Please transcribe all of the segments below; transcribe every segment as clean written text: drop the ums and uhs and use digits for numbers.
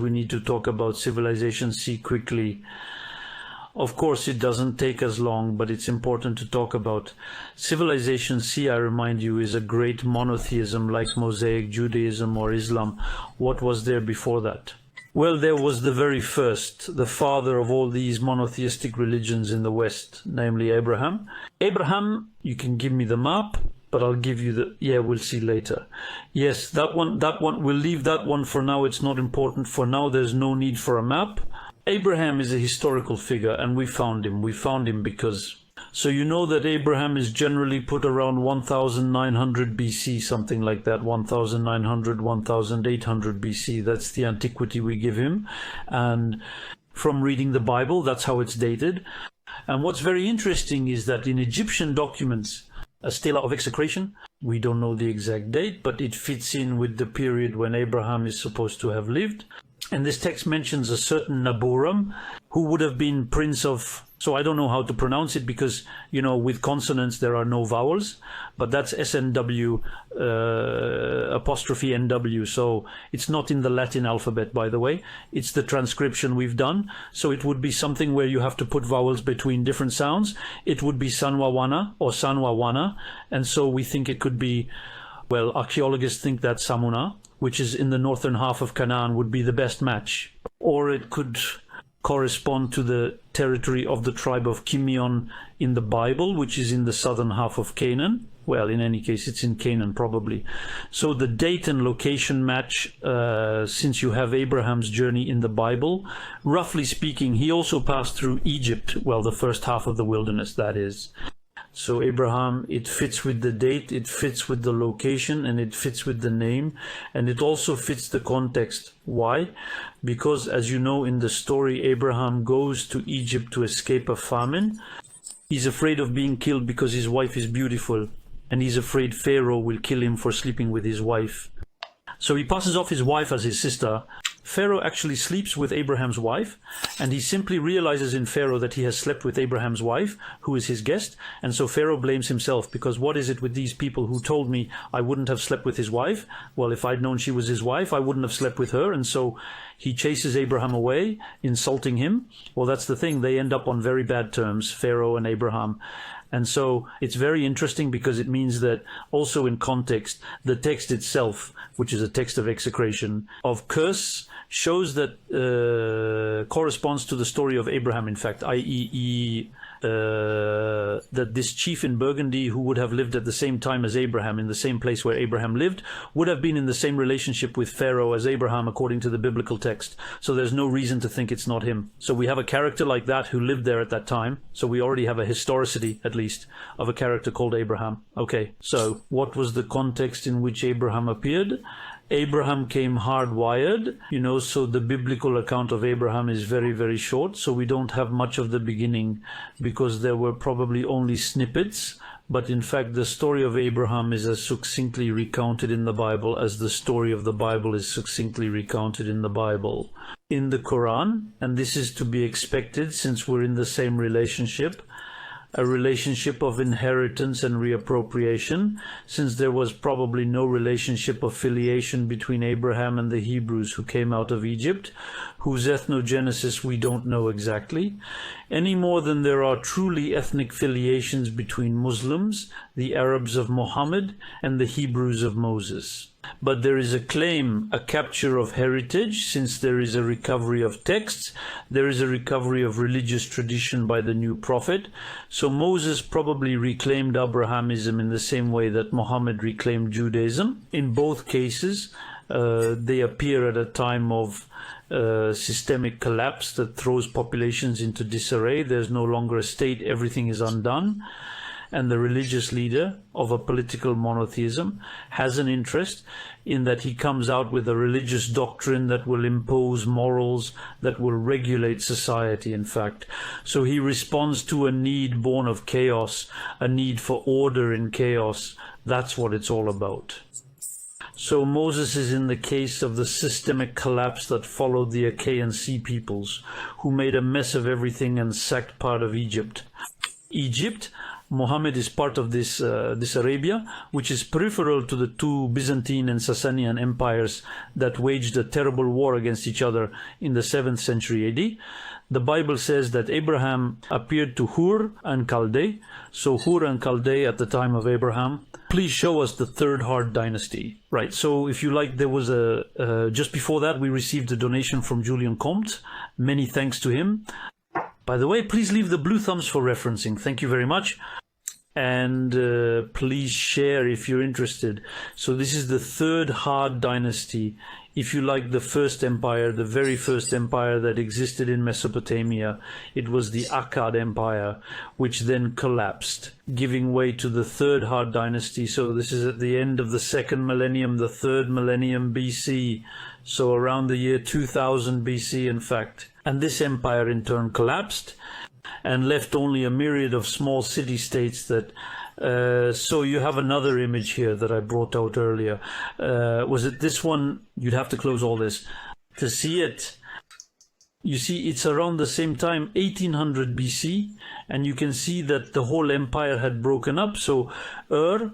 We need to talk about Civilization C quickly. Of course, it doesn't take as long, but it's important to talk about. Civilization C, I remind you, is a great monotheism like Mosaic Judaism or Islam. What was there before that? Well, there was the very first, the father of all these monotheistic religions in the West, namely Abraham. Abraham, you can give me the map, but I'll give you the, yeah, we'll see later. Yes, that one, we'll leave that one for now. It's not important for now. There's no need for a map. Abraham is a historical figure, and we found him. We found him because, so you know that Abraham is generally put around 1900 BC, something like that, 1900, 1800 BC. That's the antiquity we give him. And from reading the Bible, that's how it's dated. And what's very interesting is that in Egyptian documents, a stela of execration, we don't know the exact date, but it fits in with the period when Abraham is supposed to have lived. And this text mentions a certain Naboram, who would have been prince of, so I don't know how to pronounce it because, you know, with consonants there are no vowels, but that's SNW apostrophe NW. So it's not in the Latin alphabet, by the way. It's the transcription we've done. So it would be something where you have to put vowels between different sounds. It would be Sanwawana or Sanwawana. And so we think it could be, well, archaeologists think that Samuna, which is in the northern half of Canaan, would be the best match. Or it could correspond to the territory of the tribe of Kimeon in the Bible, which is in the southern half of Canaan. Well, in any case, it's in Canaan probably. So the date and location match, since you have Abraham's journey in the Bible. Roughly speaking, he also passed through Egypt, well, the first half of the wilderness, that is. So Abraham, it fits with the date, it fits with the location, and it fits with the name, and it also fits the context. Why? Because, as you know in the story, Abraham goes to Egypt to escape a famine. He's afraid of being killed because his wife is beautiful, and he's afraid Pharaoh will kill him for sleeping with his wife. So he passes off his wife as his sister. Pharaoh actually sleeps with Abraham's wife, and he simply realizes in Pharaoh that he has slept with Abraham's wife, who is his guest, and so Pharaoh blames himself, because what is it with these people who told me I wouldn't have slept with his wife? Well, if I'd known she was his wife, I wouldn't have slept with her, and so he chases Abraham away, insulting him. Well, that's the thing, they end up on very bad terms, Pharaoh and Abraham. And so it's very interesting because it means that also in context, the text itself, which is a text of execration, of curse, shows that corresponds to the story of Abraham, in fact, i.e. that this chief in Burgundy, who would have lived at the same time as Abraham, in the same place where Abraham lived, would have been in the same relationship with Pharaoh as Abraham, according to the biblical text. So there's no reason to think it's not him. So we have a character like that who lived there at that time. So we already have a historicity, at least, of a character called Abraham. Okay, so what was the context in which Abraham appeared? Abraham came hardwired, you know, so the biblical account of Abraham is very, very short, so we don't have much of the beginning because there were probably only snippets, but in fact the story of Abraham is as succinctly recounted in the Bible as the story of the Bible is succinctly recounted in the Bible. In the Quran, and this is to be expected since we're in the same relationship, a relationship of inheritance and reappropriation, since there was probably no relationship of filiation between Abraham and the Hebrews who came out of Egypt, whose ethnogenesis we don't know exactly, any more than there are truly ethnic filiations between Muslims, the Arabs of Muhammad, and the Hebrews of Moses. But there is a claim, a capture of heritage, since there is a recovery of texts, there is a recovery of religious tradition by the new prophet. So Moses probably reclaimed Abrahamism in the same way that Muhammad reclaimed Judaism. In both cases, they appear at a time of systemic collapse that throws populations into disarray. There's no longer a state, everything is undone. And the religious leader of a political monotheism has an interest in that he comes out with a religious doctrine that will impose morals, that will regulate society, in fact. So he responds to a need born of chaos, a need for order in chaos. That's what it's all about. So Moses is in the case of the systemic collapse that followed the Achaean Sea peoples, who made a mess of everything and sacked part of Egypt. Egypt, Mohammed is part of this Arabia, which is peripheral to the two Byzantine and Sasanian empires that waged a terrible war against each other in the 7th century AD. The Bible says that Abraham appeared to Hur and Chaldea. So Hur and Chaldea at the time of Abraham. Please show us the third Hard dynasty. Right, so if you like, there was just before that we received a donation from Julian Comte. Many thanks to him. By the way, please leave the blue thumbs for referencing. Thank you very much. And please share if you're interested. So this is the third Hard dynasty. If you like, the first empire, the very first empire that existed in Mesopotamia, it was the Akkad Empire, which then collapsed, giving way to the third Hard dynasty. So this is at the end of the 2nd millennium, the 3rd millennium BC, so around the year 2000 BC, in fact. And this empire in turn collapsed and left only a myriad of small city-states that so you have another image here that I brought out earlier. Was it this one? You'd have to close all this to see it. You see, it's around the same time, 1800 BC, and you can see that the whole empire had broken up. So Ur,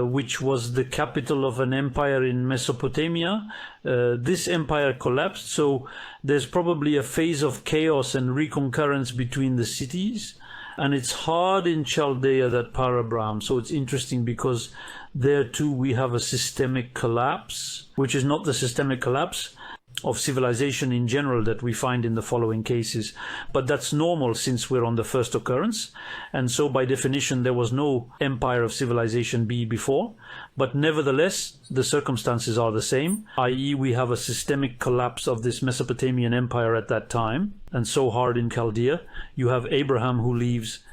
which was the capital of an empire in Mesopotamia, this empire collapsed. So there's probably a phase of chaos and reconcurrence between the cities. And it's hard in Chaldea, that Parabraham. So it's interesting because there too we have a systemic collapse, which is not the systemic collapse of civilization in general that we find in the following cases. But that's normal since we're on the first occurrence. And so by definition, there was no empire of civilization B before. But nevertheless, the circumstances are the same, i.e. we have a systemic collapse of this Mesopotamian empire at that time. And so hard in Chaldea, you have Abraham who leaves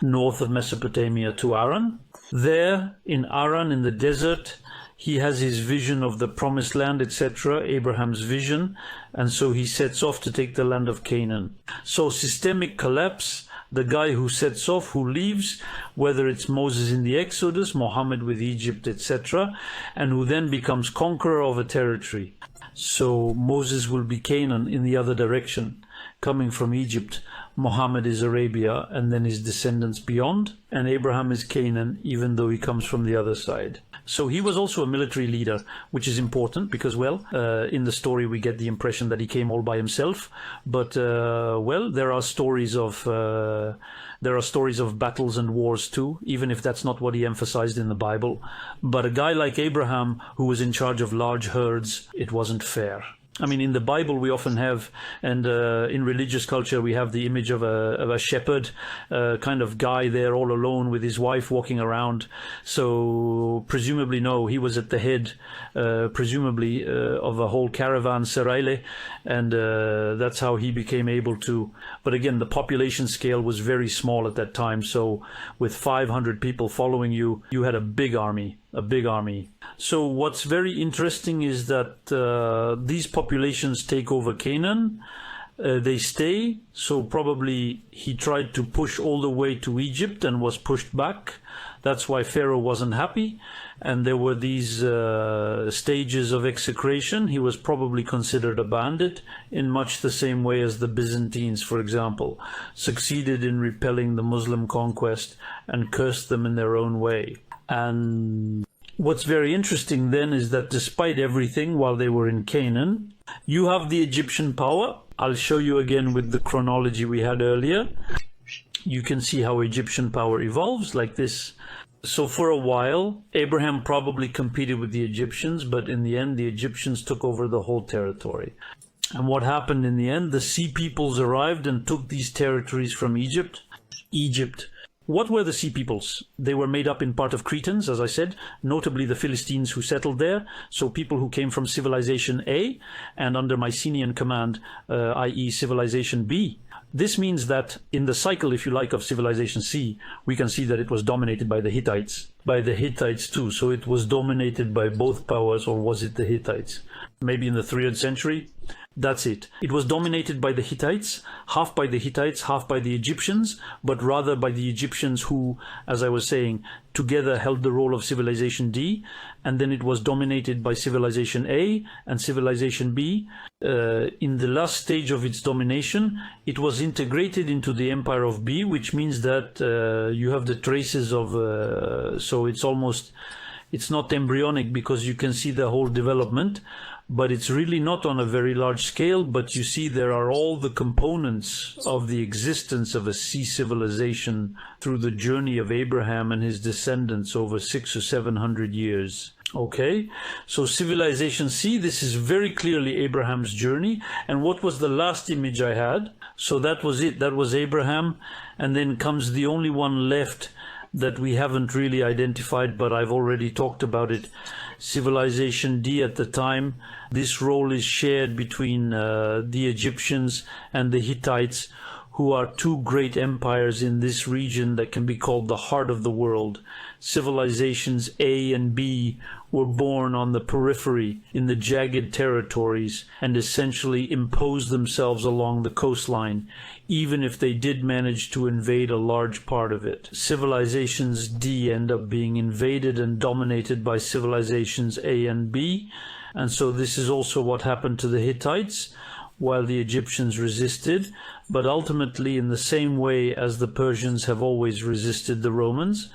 north of Mesopotamia to Aran. There in Aran, in the desert, he has his vision of the promised land, etc., Abraham's vision, and so he sets off to take the land of Canaan. So systemic collapse, the guy who sets off, who leaves, whether it's Moses in the Exodus, Muhammad with Egypt, etc., and who then becomes conqueror of a territory. So Moses will be Canaan in the other direction, coming from Egypt. Muhammad is Arabia, and then his descendants beyond, and Abraham is Canaan, even though he comes from the other side. So he was also a military leader, which is important because, well, in the story we get the impression that he came all by himself. But well, there are stories of battles and wars too, even if that's not what he emphasized in the Bible. But a guy like Abraham, who was in charge of large herds, it wasn't fair. I mean, in the Bible we often have, and in religious culture we have the image of a shepherd, kind of guy there all alone with his wife walking around. So presumably, no, he was at the head, presumably, of a whole caravan, Seraile, and that's how he became able to. But again, the population scale was very small at that time. So with 500 people following you, you had a big army. So what's very interesting is that these populations take over Canaan. They stay, so probably he tried to push all the way to Egypt and was pushed back. That's why Pharaoh wasn't happy. And there were these stages of execration. He was probably considered a bandit in much the same way as the Byzantines, for example, succeeded in repelling the Muslim conquest and cursed them in their own way. And what's very interesting then is that despite everything, while they were in Canaan, you have the Egyptian power. I'll show you again with the chronology we had earlier. You can see how Egyptian power evolves like this. So for a while, Abraham probably competed with the Egyptians, but in the end, the Egyptians took over the whole territory. And what happened in the end? The Sea Peoples arrived and took these territories from Egypt. What were the Sea Peoples? They were made up in part of Cretans, as I said, notably the Philistines who settled there, so people who came from Civilization A and under Mycenaean command, i.e. Civilization B. This means that in the cycle, if you like, of Civilization C, we can see that it was dominated by the Hittites. By the Hittites too, so it was dominated by both powers, or was it the Hittites? Maybe in the 3rd century. That's it. It was dominated by the Hittites, half by the Hittites, half by the Egyptians, but rather by the Egyptians who, as I was saying, together held the role of Civilization D, and then it was dominated by Civilization A and Civilization B. In the last stage of its domination, it was integrated into the Empire of B, which means that you have the traces of, so it's not embryonic because you can see the whole development, but it's really not on a very large scale, but you see there are all the components of the existence of a sea civilization through the journey of Abraham and his descendants over 600 or 700 years. Okay, so Civilization C, this is very clearly Abraham's journey. And what was the last image I had? So that was it, that was Abraham, and then comes the only one left that we haven't really identified, but I've already talked about it. Civilization D at the time. This role is shared between the Egyptians and the Hittites, who are two great empires in this region that can be called the heart of the world. Civilizations A and B were born on the periphery in the jagged territories and essentially imposed themselves along the coastline, even if they did manage to invade a large part of it. Civilizations D end up being invaded and dominated by civilizations A and B, and so this is also what happened to the Hittites, while the Egyptians resisted, but ultimately in the same way as the Persians have always resisted the Romans.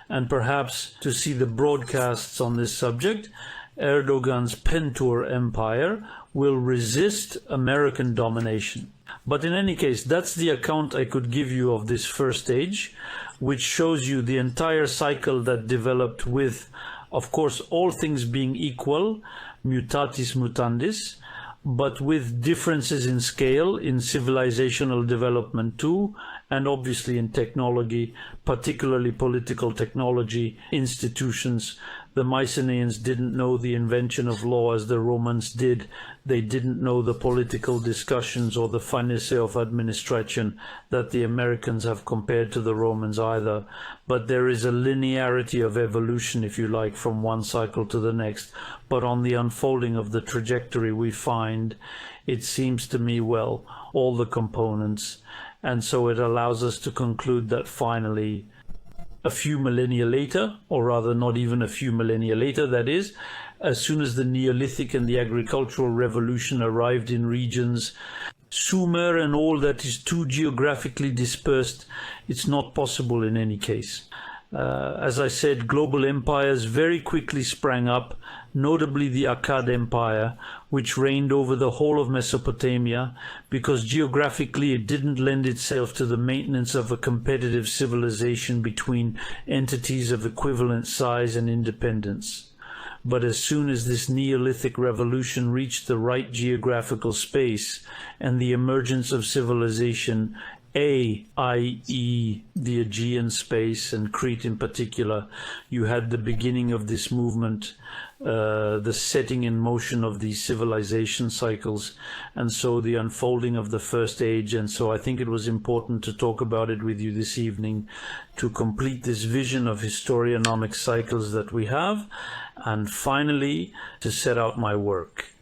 And perhaps to see the broadcasts on this subject, Erdogan's Pentur Empire will resist American domination. But in any case, that's the account I could give you of this first stage, which shows you the entire cycle that developed with, of course, all things being equal, mutatis mutandis, but with differences in scale, in civilizational development too, and obviously in technology, particularly political technology, institutions. The Mycenaeans didn't know the invention of law as the Romans did. They didn't know the political discussions or the finesse of administration that the Americans have compared to the Romans either. But there is a linearity of evolution, if you like, from one cycle to the next. But on the unfolding of the trajectory we find, it seems to me, well, all the components. And so it allows us to conclude that finally, a few millennia later, or rather not even a few millennia later, that is, as soon as the Neolithic and the agricultural revolution arrived in regions, Sumer and all that is too geographically dispersed, it's not possible in any case. As I said, global empires very quickly sprang up, notably the Akkad Empire, which reigned over the whole of Mesopotamia, because geographically it didn't lend itself to the maintenance of a competitive civilization between entities of equivalent size and independence. But as soon as this Neolithic revolution reached the right geographical space and the emergence of civilization A, i.e. the Aegean space and Crete in particular, you had the beginning of this movement, the setting in motion of these civilization cycles, and so the unfolding of the first age. And so I think it was important to talk about it with you this evening to complete this vision of historionomic cycles that we have, and finally to set out my work.